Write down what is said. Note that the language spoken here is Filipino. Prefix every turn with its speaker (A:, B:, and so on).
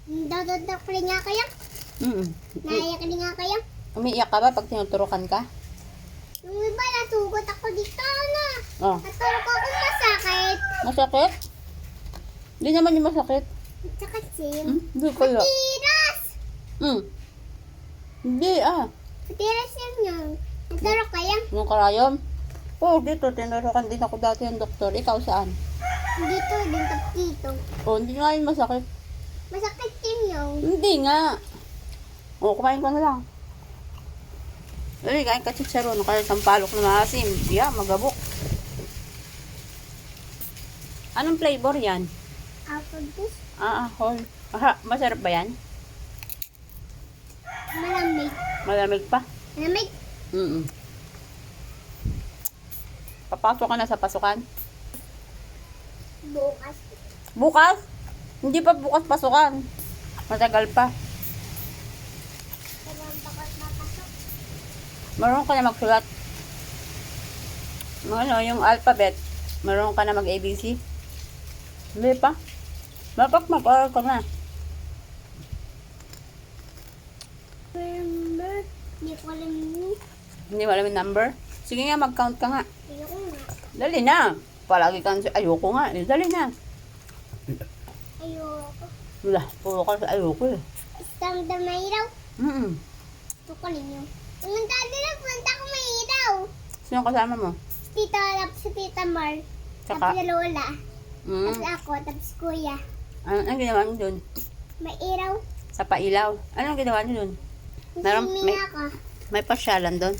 A: Dadadap rin nga kaya? Naiyak rin nga kaya?
B: Umiiyak ka ba pag tinuturukan ka?
A: Yung iba natugot ako dito na.
B: Oh.
A: Natulog ako masakit.
B: Masakit? Hindi naman yung masakit.
A: Sakit sim.
B: Hindi kaya.
A: Tiras!
B: Hindi
A: Tiras yun yun. Natulog kaya?
B: Yung karayom? Oo, dito. Tinurukan din ako dati ng doktor. Ikaw saan?
A: Dito din dito.
B: Hindi nga yun masakit.
A: Masakit yun yun.
B: Hindi nga. Kumain ka na lang. Kain ka chicharon. Kaya sampalok na maasim. Magabok. Anong flavor yan?
A: Apple juice.
B: Whole. Masarap ba yan?
A: Malamig.
B: Malamig pa?
A: Malamig?
B: Papasok ka na sa pasukan?
A: Bukas.
B: Bukas? Hindi pa bukas pasukan. Matagal pa.
A: Kailan bakas mapasok?
B: Marunong ka na magsulat. Yung alphabet. Marunong ka na mag-ABC. Hindi pa. Dapat mag-oral ka na.
A: Remember? Hindi ko alam yun.
B: Hindi mo alam yung number? Sige nga, mag-count ka nga.
A: Ayoko nga.
B: Dali na. Palagi kang ayoko nga. Dali na.
A: Ayoko.
B: Wala, puro ka sa ayoko eh.
A: Isang damay daw. Ito ko ninyo. Pumunta din punta ko may daw.
B: Sino kasama mo?
A: Si Tita Mar.
B: Tsaka?
A: Tapos si Lola.
B: Mm.
A: Tapos ako, tapos kuya.
B: Anong ginawa niyo dun?
A: May iraw.
B: Sa pailaw. Anong ginawa niyo dun? Meron-
A: Huminga ka.
B: May pasyalan dun?